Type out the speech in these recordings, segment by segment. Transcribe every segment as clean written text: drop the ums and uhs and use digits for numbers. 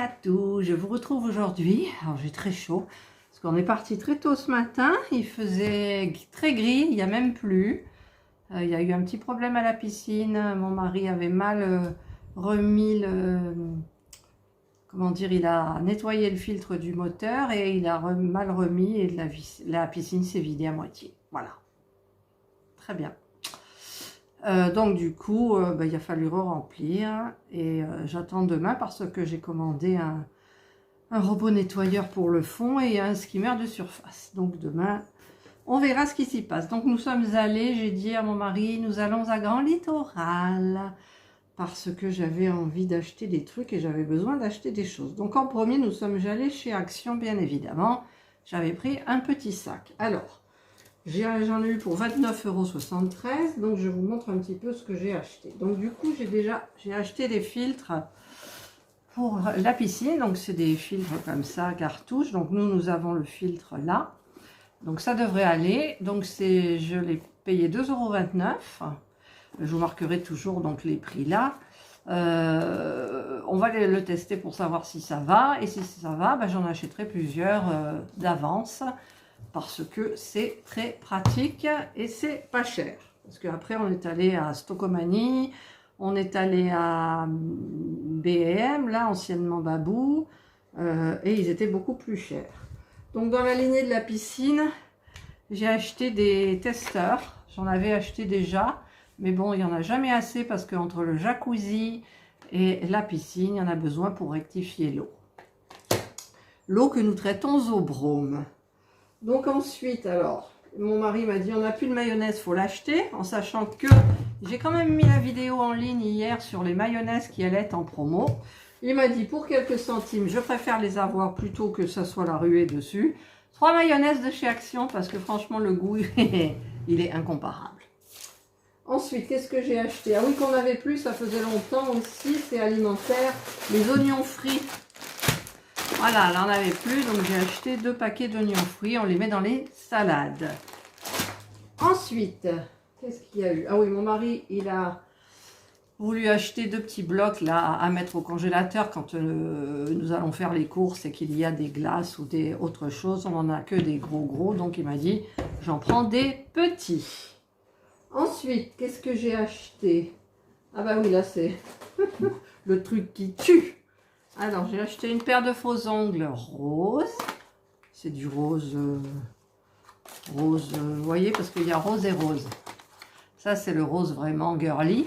à tous, je vous retrouve aujourd'hui. Alors j'ai très chaud parce qu'on est parti très tôt ce matin, il faisait très gris, il n'y a même plus. Il y a eu un petit problème à la piscine, mon mari avait mal remis le... Comment dire, il a nettoyé le filtre du moteur et il a mal remis et la piscine s'est vidée à moitié. Voilà, très bien. Donc du coup, il a fallu remplir et j'attends demain parce que j'ai commandé un robot nettoyeur pour le fond et un skimmer de surface. Donc demain, on verra ce qui s'y passe. Donc nous sommes allés, j'ai dit à mon mari, nous allons à Grand Littoral parce que j'avais envie d'acheter des trucs et j'avais besoin d'acheter des choses. Donc en premier, nous sommes allés chez Action, bien évidemment. J'avais pris un petit sac. Alors, j'en ai eu pour 29,73 €, donc je vous montre un petit peu ce que j'ai acheté. Donc du coup, j'ai acheté des filtres pour la piscine, donc c'est des filtres comme ça, cartouches. Donc nous avons le filtre là, donc ça devrait aller. Donc je l'ai payé 2,29 €. Je vous marquerai toujours donc les prix là. On va le tester pour savoir si ça va, et si ça va, j'en achèterai plusieurs d'avance. Parce que c'est très pratique et c'est pas cher. Parce qu'après, on est allé à Stocomanie, on est allé à B&M, là, anciennement Babou, et ils étaient beaucoup plus chers. Donc, dans la lignée de la piscine, j'ai acheté des testeurs. J'en avais acheté déjà, mais bon, il n'y en a jamais assez parce qu'entre le jacuzzi et la piscine, il y en a besoin pour rectifier l'eau. L'eau que nous traitons au brome. Donc ensuite, alors, mon mari m'a dit on n'a plus de mayonnaise, faut l'acheter, en sachant que j'ai quand même mis la vidéo en ligne hier sur les mayonnaises qui allaient être en promo. Il m'a dit pour quelques centimes, je préfère les avoir plutôt que ça soit la ruée dessus. 3 mayonnaises de chez Action parce que franchement le goût il est incomparable. Ensuite, qu'est-ce que j'ai acheté? Ah oui, qu'on n'avait plus, ça faisait longtemps aussi, c'est alimentaire, les oignons frits. Voilà, là on n'avait plus, donc j'ai acheté 2 paquets d'oignons frits, on les met dans les salades. Ensuite, qu'est-ce qu'il y a eu? Ah oui, mon mari, il a voulu acheter 2 petits blocs là à mettre au congélateur quand nous allons faire les courses et qu'il y a des glaces ou des autres choses. On n'en a que des gros, donc il m'a dit, j'en prends des petits. Ensuite, qu'est-ce que j'ai acheté? Ah bah oui, là c'est le truc qui tue. Alors, j'ai acheté une paire de faux ongles rose. C'est du rose, vous voyez, parce qu'il y a rose et rose. Ça, c'est le rose vraiment girly.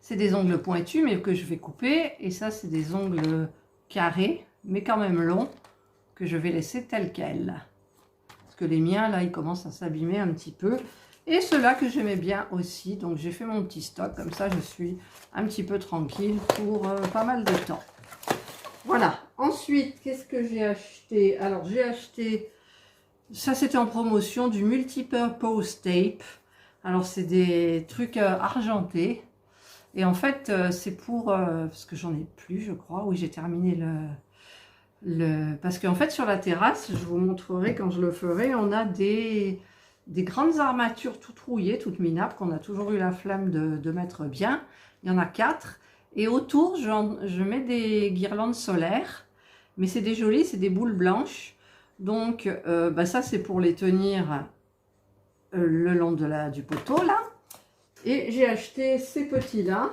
C'est des ongles pointus, mais que je vais couper. Et ça, c'est des ongles carrés, mais quand même longs, que je vais laisser tels quels. Parce que les miens, là, ils commencent à s'abîmer un petit peu. Et ceux-là que j'aimais bien aussi. Donc, j'ai fait mon petit stock. Comme ça, je suis un petit peu tranquille pour pas mal de temps. Voilà, ensuite, qu'est-ce que j'ai acheté? Alors, j'ai acheté, ça c'était en promotion, du multipurpose tape. Alors, c'est des trucs argentés. Et en fait, c'est pour, parce que j'en ai plus, je crois. Oui, j'ai terminé parce qu'en fait, sur la terrasse, je vous montrerai quand je le ferai, on a des grandes armatures toutes rouillées, toutes minables, qu'on a toujours eu la flamme de mettre bien. Il y en a 4. Et autour, je mets des guirlandes solaires, mais c'est des jolies, c'est des boules blanches. Donc, ça, c'est pour les tenir le long du poteau, là. Et j'ai acheté ces petits-là,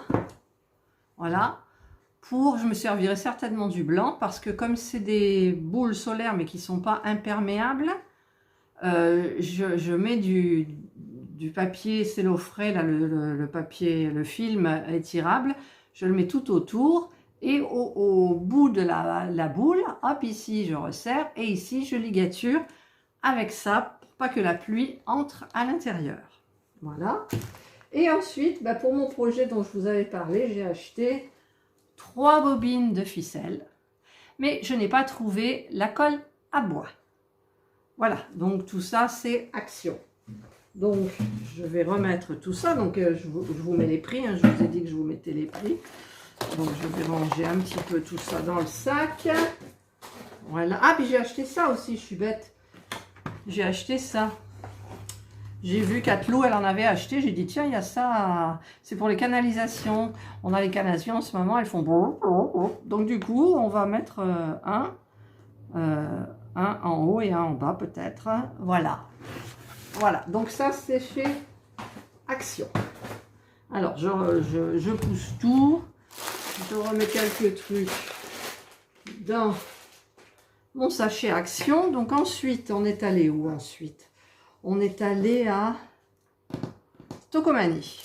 voilà, je me servirai certainement du blanc, parce que comme c'est des boules solaires, mais qui ne sont pas imperméables, je mets du papier cellophane, là, le papier, le film étirable. Je le mets tout autour et au bout de la boule, hop, ici je resserre et ici je ligature avec ça pour pas que la pluie entre à l'intérieur. Voilà. Et ensuite, pour mon projet dont je vous avais parlé, j'ai acheté 3 bobines de ficelle, mais je n'ai pas trouvé la colle à bois. Voilà, donc tout ça c'est Action. Donc, je vais remettre tout ça. Donc, je vous mets les prix. Hein. Je vous ai dit que je vous mettais les prix. Donc, je vais ranger un petit peu tout ça dans le sac. Voilà. Ah, puis j'ai acheté ça aussi. Je suis bête. J'ai acheté ça. J'ai vu qu'Atlou, elle en avait acheté. J'ai dit, tiens, il y a ça. C'est pour les canalisations. On a les canalisations en ce moment, elles font... Donc, du coup, on va mettre un en haut et un en bas, peut-être. Voilà. Voilà. Donc, ça, c'est chez Action. Alors, je pousse tout. Je remets quelques trucs dans mon sachet Action. Donc, ensuite, on est allé où ensuite? On est allé à Stocomanie.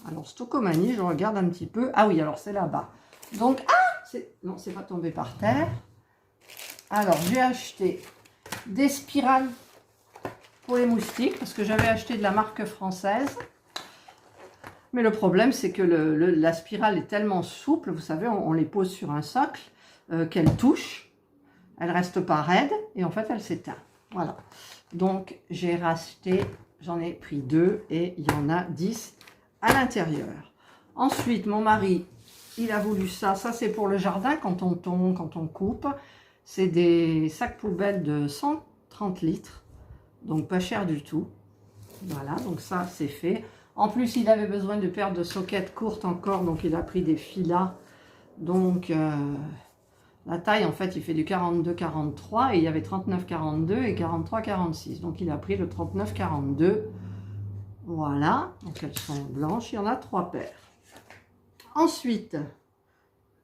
Alors, Stocomanie, je regarde un petit peu. Ah oui, alors c'est là-bas. Donc, non, c'est pas tombé par terre. Alors, j'ai acheté des spirales pour les moustiques, parce que j'avais acheté de la marque française. Mais le problème, c'est que la spirale est tellement souple, vous savez, on les pose sur un socle, qu'elle touche. Elle reste pas raide, et en fait, elle s'éteint. Voilà. Donc, j'ai racheté, j'en ai pris 2 et il y en a 10 à l'intérieur. Ensuite, mon mari, il a voulu ça. Ça, c'est pour le jardin quand on tombe, quand on coupe. C'est des sacs poubelles de 130 litres. Donc, pas cher du tout. Voilà, donc ça, c'est fait. En plus, il avait besoin de paires de soquettes courtes encore. Donc, il a pris des filas. Donc... la taille, en fait, il fait du 42-43 et il y avait 39-42 et 43-46. Donc, il a pris le 39-42. Voilà. Donc, elles sont blanches. Il y en a 3 paires. Ensuite,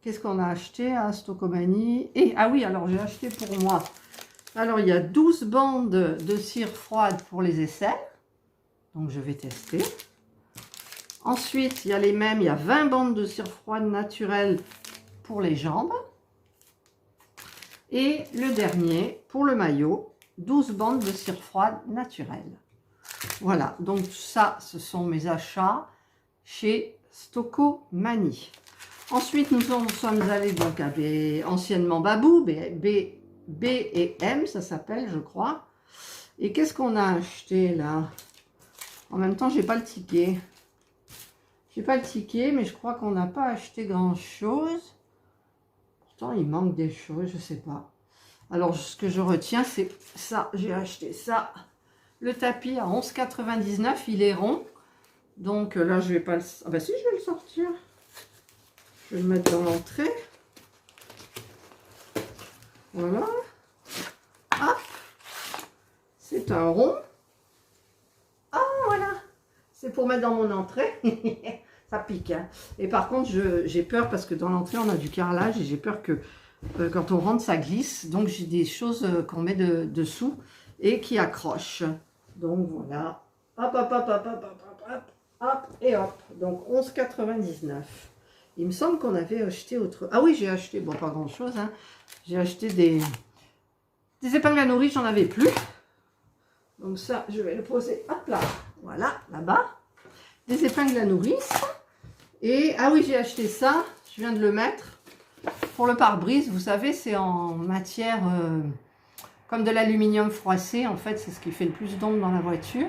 qu'est-ce qu'on a acheté à Stocomanie? Ah oui, alors j'ai acheté pour moi. Alors, il y a 12 bandes de cire froide pour les aisselles. Donc, je vais tester. Ensuite, il y a les mêmes. Il y a 20 bandes de cire froide naturelle pour les jambes. Et le dernier, pour le maillot, 12 bandes de cire froide naturelle. Voilà, donc ça, ce sont mes achats chez Stocomanie. Ensuite, nous sommes allés donc à anciennement Babou, B et M, ça s'appelle, je crois. Et qu'est-ce qu'on a acheté là? En même temps, j'ai pas le ticket. J'ai pas le ticket, mais je crois qu'on n'a pas acheté grand-chose. Pourtant, il manque des choses, je sais pas. Alors, ce que je retiens, c'est ça. J'ai acheté ça. Le tapis à 11,99 €. Il est rond. Donc là, je vais pas le... Ah bah si, je vais le sortir. Je vais le mettre dans l'entrée. Voilà. Hop. C'est un rond. Ah, voilà. C'est pour mettre dans mon entrée. Ça pique, hein. Et par contre, j'ai peur parce que dans l'entrée, on a du carrelage et j'ai peur que quand on rentre, ça glisse. Donc, j'ai des choses qu'on met dessous et qui accrochent. Donc, voilà. Hop, hop, hop, hop, hop, hop, hop, hop, et hop. Donc, 11,99 €. Il me semble qu'on avait acheté autre... Ah oui, j'ai acheté, bon, pas grand-chose, hein. J'ai acheté des épingles à nourrice, j'en avais plus. Donc, ça, je vais le poser, hop là. Voilà, là-bas. Des épingles à nourrice. Et, ah oui, j'ai acheté ça. Je viens de le mettre. Pour le pare-brise, vous savez, c'est en matière comme de l'aluminium froissé. En fait, c'est ce qui fait le plus d'ombre dans la voiture.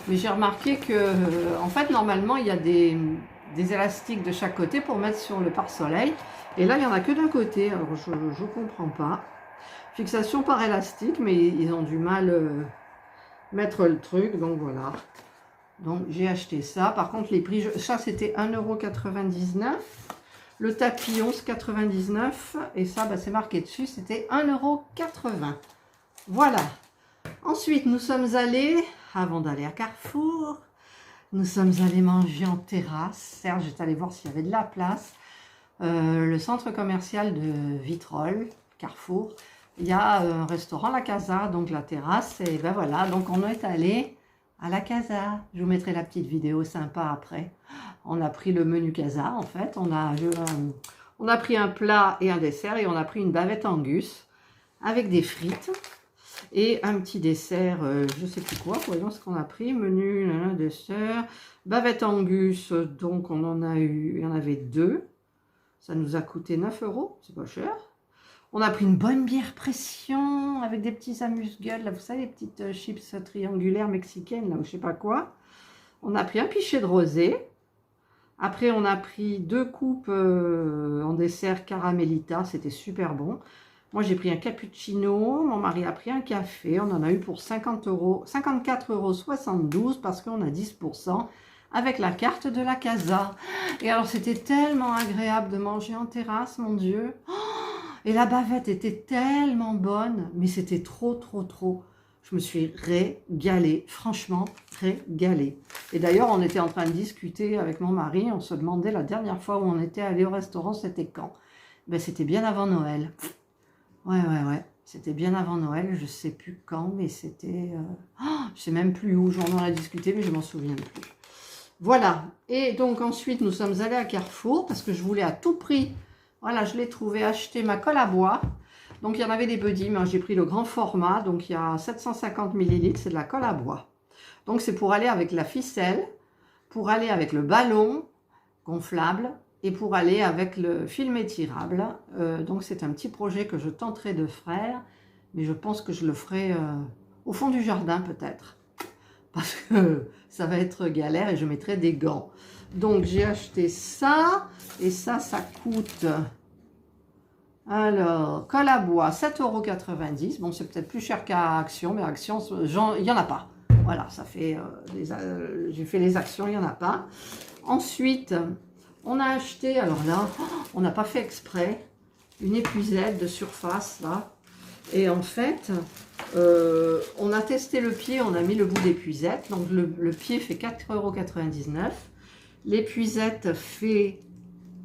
Mais j'ai remarqué que, en fait, normalement, il y a des élastiques de chaque côté pour mettre sur le pare-soleil. Et là, il n'y en a que d'un côté. Alors, je ne comprends pas. Fixation par élastique, mais ils ont du mal mettre le truc. Donc, voilà. Donc, j'ai acheté ça. Par contre, les prix, ça, c'était 1,99 €. Le tapis 11,99 €. Et ça, bah, c'est marqué dessus, c'était 1,80 €. Voilà. Ensuite, nous sommes allés, avant d'aller à Carrefour, nous sommes allés manger en terrasse. Serge est allé voir s'il y avait de la place. Le centre commercial de Vitrolles, Carrefour. Il y a un restaurant, la Casa, donc la terrasse. Et ben voilà, donc on est allé à la Casa. Je vous mettrai la petite vidéo sympa après. On a pris le menu Casa, en fait. On a pris un plat et un dessert et on a pris une bavette Angus avec des frites et un petit dessert, je ne sais plus quoi. Voyons ce qu'on a pris. Menu, dessert, bavette Angus. Donc, on en a eu, il y en avait 2. Ça nous a coûté 9 €. C'est pas cher. On a pris une bonne bière pression avec des petits amuse-gueules. Là, vous savez, les petites chips triangulaires mexicaines, là, ou je sais pas quoi. On a pris un pichet de rosé. Après, on a pris 2 coupes en dessert Caramelita. C'était super bon. Moi, j'ai pris un cappuccino, mon mari a pris un café. On en a eu pour 50 euros, 54,72 € parce qu'on a 10% avec la carte de la Casa. Et alors, c'était tellement agréable de manger en terrasse, mon Dieu. Et la bavette était tellement bonne, mais c'était trop, trop, trop. Je me suis régalée, franchement, régalée. Et d'ailleurs, on était en train de discuter avec mon mari, on se demandait la dernière fois où on était allé au restaurant, c'était quand? Ben, c'était bien avant Noël. Ouais, c'était bien avant Noël, je sais plus quand, mais c'était... je sais même plus où, j'en ai discuté, mais je m'en souviens plus. Voilà, et donc ensuite, nous sommes allés à Carrefour, parce que je voulais à tout prix, voilà, je l'ai trouvé, acheter ma colle à bois. Donc, il y en avait des petits, mais j'ai pris le grand format, donc il y a 750 ml, c'est de la colle à bois. Donc, c'est pour aller avec la ficelle, pour aller avec le ballon gonflable, et pour aller avec le film étirable. Donc c'est un petit projet que je tenterai de faire, mais je pense que je le ferai au fond du jardin peut-être, parce que ça va être galère et je mettrai des gants. Donc j'ai acheté ça, et ça coûte, alors, colle à bois, 7,90 €. Bon, c'est peut-être plus cher qu'à Action, mais Action, il n'y en a pas. Voilà, ça fait, j'ai fait les Actions, il n'y en a pas. Ensuite, on a acheté, alors là, on n'a pas fait exprès, une épuisette de surface, là. Et en fait, on a testé le pied, on a mis le bout d'épuisette. Donc, le pied fait 4,99 €. L'épuisette fait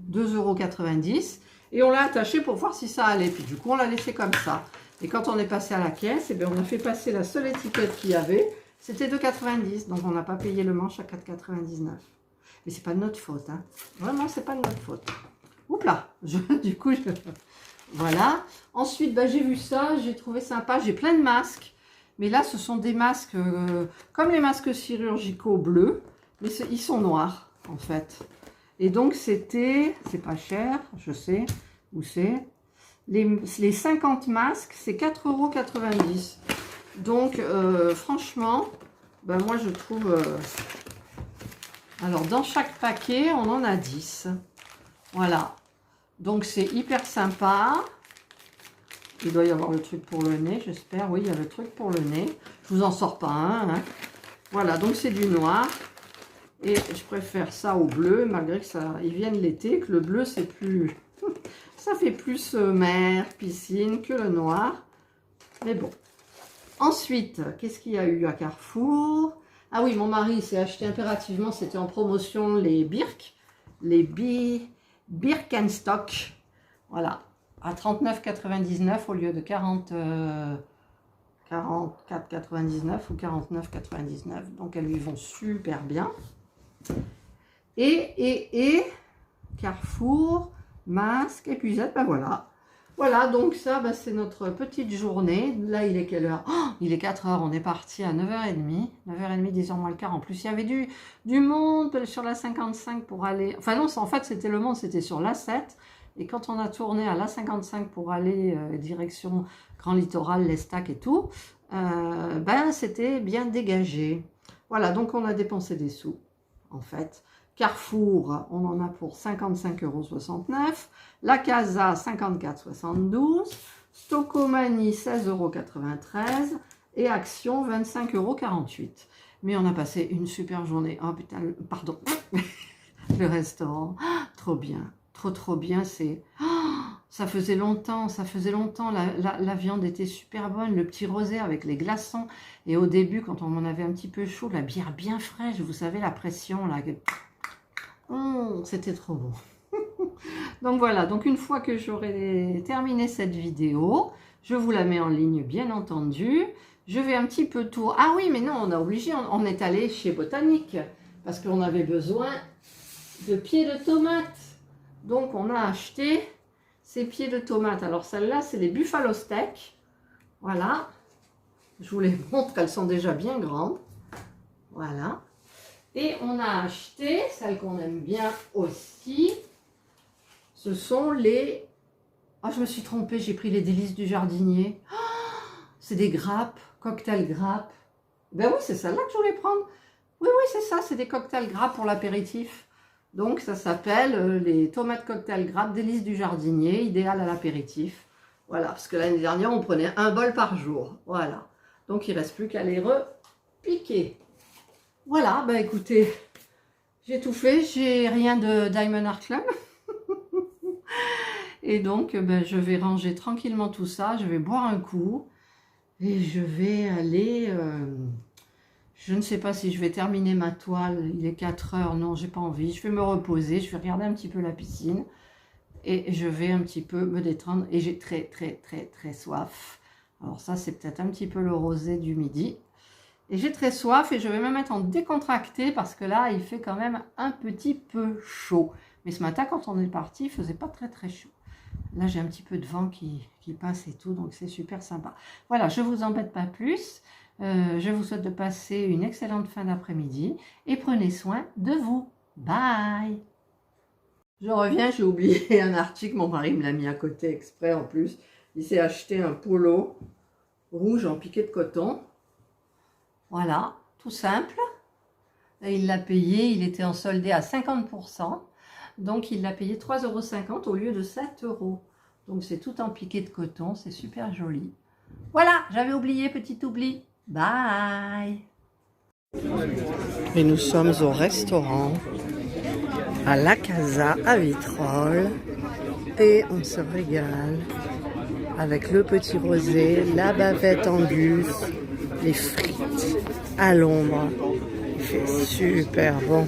2,90 €. Et on l'a attaché pour voir si ça allait. Puis du coup, on l'a laissé comme ça. Et quand on est passé à la caisse, eh bien, on a fait passer la seule étiquette qu'il y avait. C'était 2,90 €. Donc, on n'a pas payé le manche à 4,99 €. Mais c'est pas de notre faute, hein. Vraiment, c'est pas de notre faute. Oups là, du coup, voilà. Ensuite, bah, j'ai vu ça, j'ai trouvé sympa. J'ai plein de masques. Mais là, ce sont des masques comme les masques chirurgicaux bleus. Mais ils sont noirs, en fait. Et donc, c'est pas cher, je sais où c'est. Les 50 masques, c'est 4,90 €. Donc, franchement, bah, moi, je trouve... alors, dans chaque paquet, on en a 10. Voilà. Donc, c'est hyper sympa. Il doit y avoir le truc pour le nez, j'espère. Oui, il y a le truc pour le nez. Je vous en sors pas un, hein. Voilà, donc c'est du noir. Et je préfère ça au bleu, malgré que ça, ils viennent l'été, que le bleu, c'est plus... ça fait plus mer, piscine que le noir. Mais bon. Ensuite, qu'est-ce qu'il y a eu à Carrefour? Ah oui, mon mari s'est acheté impérativement, c'était en promotion, les Birk, les Birkenstock, voilà, à 39,99 € au lieu de 44,99 ou 49,99. Donc, elles lui vont super bien. Et Carrefour, masque, épuisette, ben voilà. Voilà, donc ça, ben c'est notre petite journée. Là, il est quelle heure? Oh, il est 4 h, on est parti à 9h30. 9h30, 10h moins le quart. En plus, il y avait du monde sur la 55 pour aller... Enfin non, en fait, c'était le monde, c'était sur l'A7. Et quand on a tourné à l'A55 pour aller direction Grand Littoral, l'Estac et tout, ben c'était bien dégagé. Voilà, donc on a dépensé des sous, en fait. Carrefour, on en a pour 55,69 €. La Casa, 54,72 €. Stocomanie, 16,93 € et Action, 25,48 €. Mais on a passé une super journée. Oh putain, pardon. Le restaurant, trop bien. Trop bien. C'est... ça faisait longtemps. La viande était super bonne. Le petit rosé avec les glaçons. Et au début, quand on en avait un petit peu chaud, la bière bien fraîche. Vous savez, la pression, là. C'était trop bon. Donc voilà, donc une fois que j'aurai terminé cette vidéo, je vous la mets en ligne bien entendu. Je vais un petit peu tour. Ah oui, mais non, on a obligé, on est allé chez Botanique parce qu'on avait besoin de pieds de tomates. Donc on a acheté ces pieds de tomates. Alors celles-là, c'est les buffalo steak. Voilà. Je vous les montre, elles sont déjà bien grandes. Voilà. Et on a acheté, celles qu'on aime bien aussi, ce sont les... Ah, je me suis trompée, j'ai pris les délices du jardinier. Oh, c'est des grappes, cocktail grappes. Ben oui, c'est celle-là que je voulais prendre. Oui, c'est ça, c'est des cocktails grappes pour l'apéritif. Donc, ça s'appelle les tomates cocktail grappes, délices du jardinier, idéal à l'apéritif. Voilà, parce que l'année dernière, on prenait un bol par jour. Voilà. Donc, il ne reste plus qu'à les repiquer. Voilà, bah écoutez, j'ai tout fait. J'ai rien de Diamond Art Club. Et donc, ben, je vais ranger tranquillement tout ça. Je vais boire un coup. Et je vais aller... je ne sais pas si je vais terminer ma toile. Il est 4 heures. Non, j'ai pas envie. Je vais me reposer. Je vais regarder un petit peu la piscine. Et je vais un petit peu me détendre. Et j'ai très soif. Alors ça, c'est peut-être un petit peu le rosé du midi. Et j'ai très soif. Et je vais me mettre en décontracté. Parce que là, il fait quand même un petit peu chaud. Mais ce matin, quand on est parti, il faisait pas très chaud. Là, j'ai un petit peu de vent qui passe et tout, donc c'est super sympa. Voilà, je ne vous embête pas plus. Je vous souhaite de passer une excellente fin d'après-midi et prenez soin de vous. Bye! Je reviens, j'ai oublié un article, mon mari me l'a mis à côté exprès en plus. Il s'est acheté un polo rouge en piqué de coton. Voilà, tout simple. Et il l'a payé, il était en soldé à 50%. Donc, il l'a payé 3,50 € au lieu de 7 €. Donc, c'est tout en piqué de coton. C'est super joli. Voilà, j'avais oublié, petit oubli. Bye! Et nous sommes au restaurant, à La Casa, à Vitrolles. Et on se régale avec le petit rosé, la bavette en gus, les frites à l'ombre. Il fait super bon.